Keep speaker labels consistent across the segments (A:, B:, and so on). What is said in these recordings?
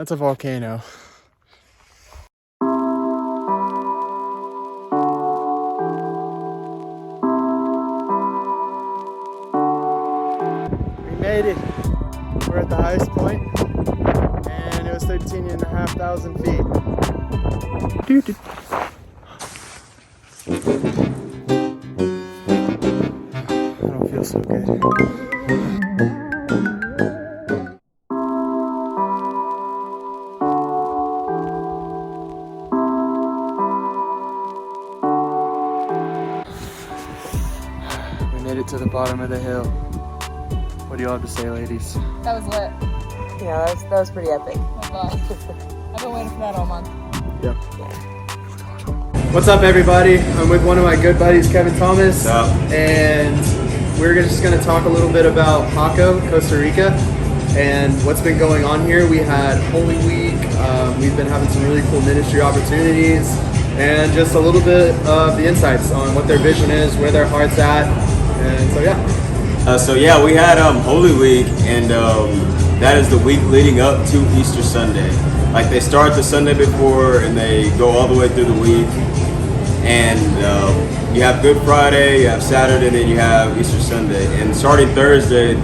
A: That's a volcano. We made it. We're at the highest point, and it was 13,500 feet. Dude. I don't feel so good. We made it to the bottom of the hill. What do you all have to say, ladies?
B: That was lit.
C: Yeah, that was pretty epic.
B: I've been waiting for that all month.
A: Yep. What's up, everybody? I'm with one of my good buddies, Kevin Thomas.
D: What's up?
A: And we're just going to talk a little bit about Jaco, Costa Rica, and what's been going on here. We had Holy Week. We've been having some really cool ministry opportunities, and just a little bit of the insights on what their vision is, where their heart's at, and so yeah.
D: We had Holy Week, and that is the week leading up to Easter Sunday. Like, they start the Sunday before, and they go all the way through the week. And you have Good Friday, you have Saturday, and then you have Easter Sunday. And starting Thursday,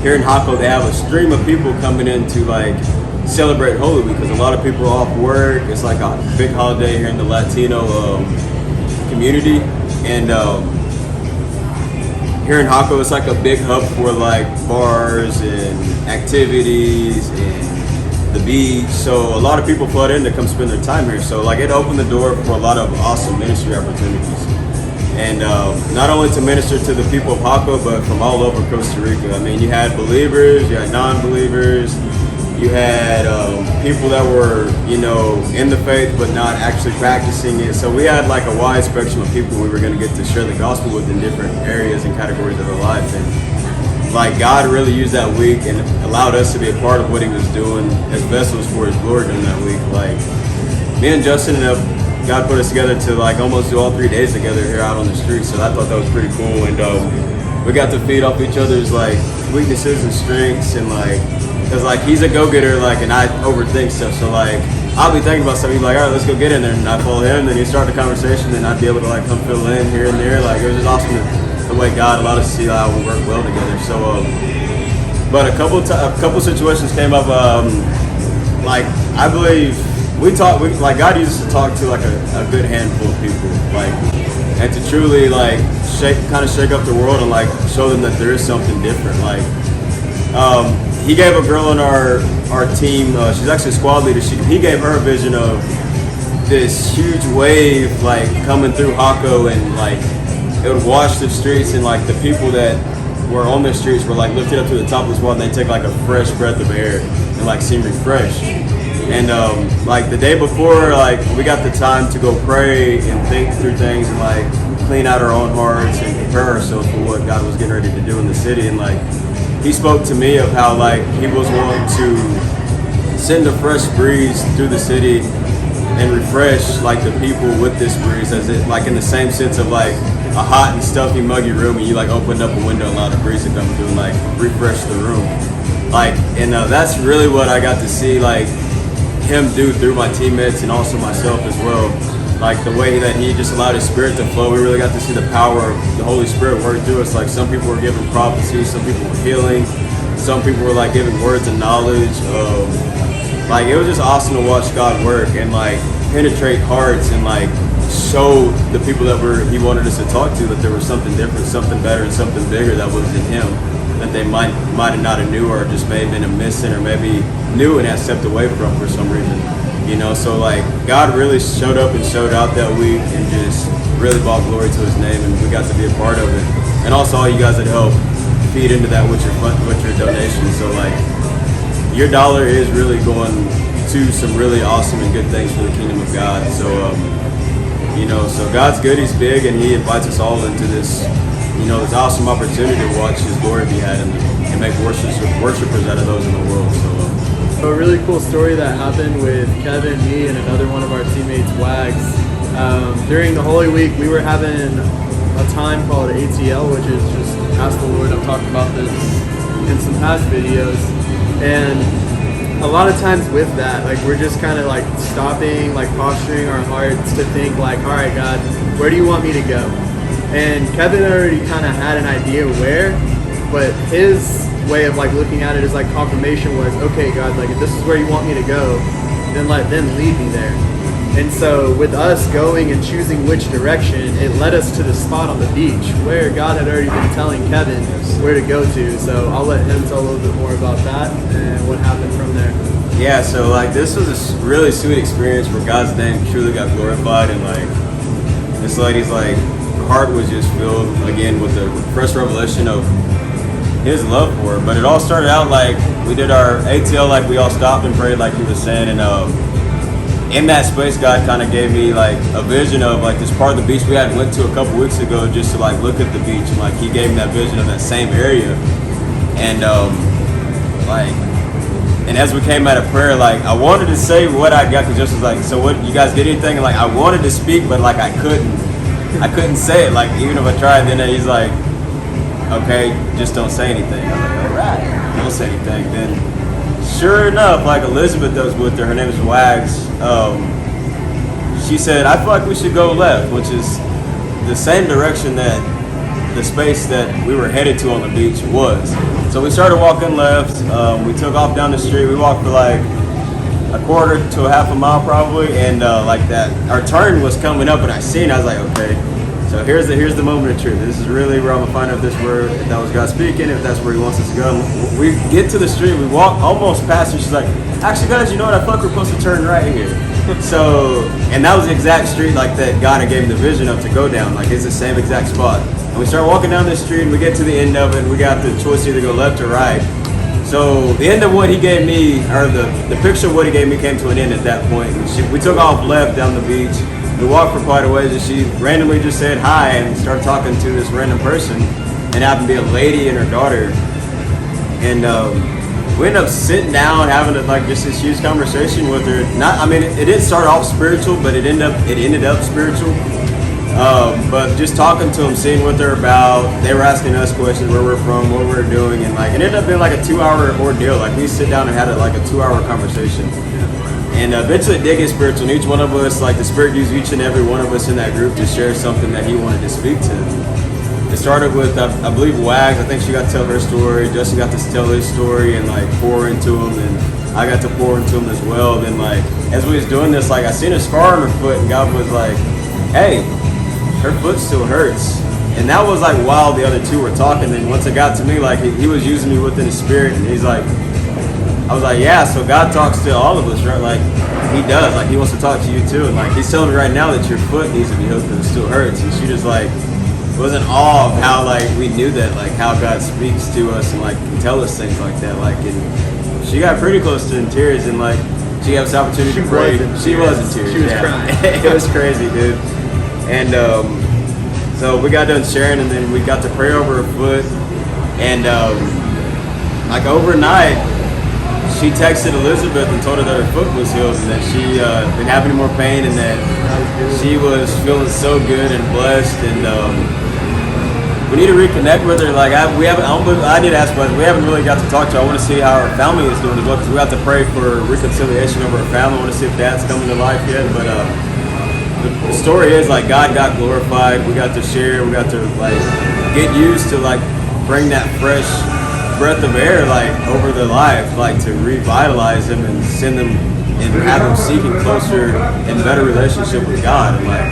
D: here in Jaco, they have a stream of people coming in to like celebrate Holy Week, because a lot of people are off work. It's like a big holiday here in the Latino community. And here in Jaco, it's like a big hub for like bars and activities and the beach. So a lot of people flood in to come spend their time here. So like, it opened the door for a lot of awesome ministry opportunities. And not only to minister to the people of Jaco, but from all over Costa Rica. I mean, you had believers, you had non-believers, you had people that were, in the faith but not actually practicing it. So we had like a wide spectrum of people we were going to get to share the gospel with in different areas and categories of their life. And like, God really used that week and allowed us to be a part of what he was doing as vessels for his glory during that week. Like, me and Justin God put us together to like almost do all 3 days together here out on the street. So I thought that was pretty cool. And we got to feed off each other's like weaknesses and strengths, and like, cause like he's a go-getter, like, and I overthink stuff. So like, I'll be thinking about something, he's like, all right, let's go get in there. And I follow him, then he start the conversation, and I'd be able to like come fill in here and there. Like, it was just awesome the way God allowed us to see how we work well together. So, but a couple situations came up. Like, I believe like God uses to talk to like a good handful of people, like, and to truly like shake up the world and like show them that there is something different. Like, he gave a girl on our team. She's actually a squad leader. He gave her a vision of this huge wave like coming through Jaco, and like it would wash the streets, and like the people that were on the streets were like lifted up to the top of this wall, and they take like a fresh breath of air and like seem refreshed. And like the day before, like we got the time to go pray and think through things and like clean out our own hearts and prepare ourselves for what God was getting ready to do in the city. And like, he spoke to me of how like he was wanting to send a fresh breeze through the city and refresh like the people with this breeze, as it like in the same sense of like a hot and stuffy muggy room, and you like opened up a window and allowed a breeze to come through and like refresh the room. Like, and that's really what I got to see like him do through my teammates and also myself as well. Like the way that he just allowed his spirit to flow, we really got to see the power of the Holy Spirit work through us. Like, some people were giving prophecy, some people were healing, some people were like giving words of knowledge. Like, it was just awesome to watch God work and like penetrate hearts and like show the people that he wanted us to talk to that there was something different, something better, and something bigger that was in him that they might have not have knew, or just may have been a missing, or maybe knew and had stepped away from for some reason. So like God really showed up and showed out that week and just really brought glory to his name, and we got to be a part of it. And also all you guys that helped feed into that with your donations. So like, your dollar is really going to some really awesome and good things for the kingdom of God. So so God's good, he's big, and he invites us all into this, this awesome opportunity to watch his glory be had and make worshipers out of those in the world. So
A: a really cool story that happened with Kevin, me, and another one of our teammates, Wags. During the Holy Week, we were having a time called ATL, which is just Ask the Lord. I've talked about this in some past videos. And a lot of times with that, like we're just kind of like stopping, like posturing our hearts to think like, all right, God, where do you want me to go? And Kevin already kind of had an idea where, but his way of like looking at it is like confirmation was, okay, God, like if this is where you want me to go, then let them lead me there. And so with us going and choosing which direction, it led us to the spot on the beach where God had already been telling Kevin where to go to. So I'll let him tell a little bit more about that and what happened from there.
D: Yeah, so like this was a really sweet experience where God's name truly got glorified, and like this lady's like heart was just filled again with the fresh revelation of his love for her. But it all started out like we did our ATL, like we all stopped and prayed like he was saying, and in that space God kind of gave me like a vision of like this part of the beach we had went to a couple weeks ago just to like look at the beach, and like he gave me that vision of that same area. And and as we came out of prayer, like I wanted to say what I got, because just was like, so what, you guys get anything? And like I wanted to speak, but like I couldn't say it, like even if I tried. Then he's like, okay, just don't say anything. I was like, all right, don't say anything. Then sure enough, like Elizabeth that was with her name is Wags, she said, I feel like we should go left, which is the same direction that the space that we were headed to on the beach was. So we started walking left, we took off down the street, we walked for like a quarter to a half a mile probably, and like that, our turn was coming up and I seen, I was like, okay, so here's the moment of truth. This is really where I'm gonna find out if that was God speaking, if that's where he wants us to go. And we get to the street, we walk almost past her, she's like, actually guys, you know what, I feel like we're supposed to turn right here. So, and that was the exact street like that God had gave me the vision of to go down, like it's the same exact spot. And we start walking down this street and we get to the end of it and we got the choice to either go left or right. So the end of what he gave me, or the picture of what he gave me came to an end at that point. And we took off left down the beach. We walked for quite a ways and she randomly just said hi and started talking to this random person. And happened to be a lady and her daughter. And we ended up sitting down having like just this huge conversation with her. It didn't start off spiritual, but it ended up spiritual. But just talking to them, seeing what they're about, they were asking us questions, where we're from, what we're doing, and like it ended up being like a 2-hour ordeal. Like we sit down and had like a 2-hour conversation, and eventually it did get spiritual. And each one of us, like the Spirit used each and every one of us in that group to share something that He wanted to speak to. It started with I believe Wags. I think she got to tell her story. Justin got to tell his story and like pour into him, and I got to pour into him as well. Then like as we was doing this, like I seen a scar on her foot, and God was like, "Hey, her foot still hurts." And that was like while the other two were talking. Then once it got to me, like he was using me within His Spirit, and he's like, I was like, yeah, so God talks to all of us, right? Like He does, like He wants to talk to you too. And like He's telling me right now that your foot needs to be healed because it still hurts. And she just like was in awe of how like we knew that, like how God speaks to us and like can tell us things like that. Like, and she got pretty close to in tears, and like she had this opportunity to pray. She was in tears.
A: She was crying.
D: It was crazy, dude. And so we got done sharing, and then we got to pray over her foot. And like overnight, she texted Elizabeth and told her that her foot was healed and that she didn't have any more pain, and that she was feeling so good and blessed. And we need to reconnect with her. Like I did ask, but we haven't really got to talk to her. I want to see how her family is doing as well, because we have to pray for reconciliation over her family. I want to see if that's coming to life yet. But the story is like God got glorified. We got to share. We got to like get used to like bring that fresh breath of air like over their life, like to revitalize them and send them and have them seeking closer and better relationship with God. And like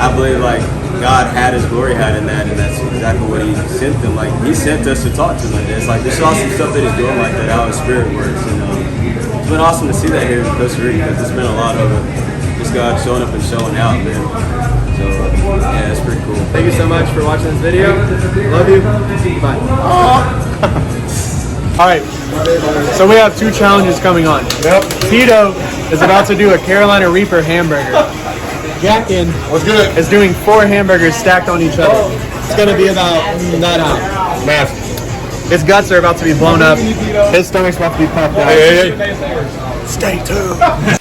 D: I believe like God had His glory had in that, and that's exactly what He sent them. Like He sent us to talk to them like this. Like this is awesome stuff that He's doing like that, how His Spirit works. And it's been awesome to see that here in Costa Rica, because there's been a lot of it. Just God showing up and showing out, man. So yeah, it's pretty cool.
A: Thank you so much for watching this video. Love you. Bye. All right, so we have 2 challenges coming on. Yep. Tito is about to do a Carolina Reaper hamburger. Jackin is doing 4 hamburgers stacked on each other. It's gonna be about that high. Massive. His guts are about to be blown up. His stomach's about to be puffed out. Stay tuned.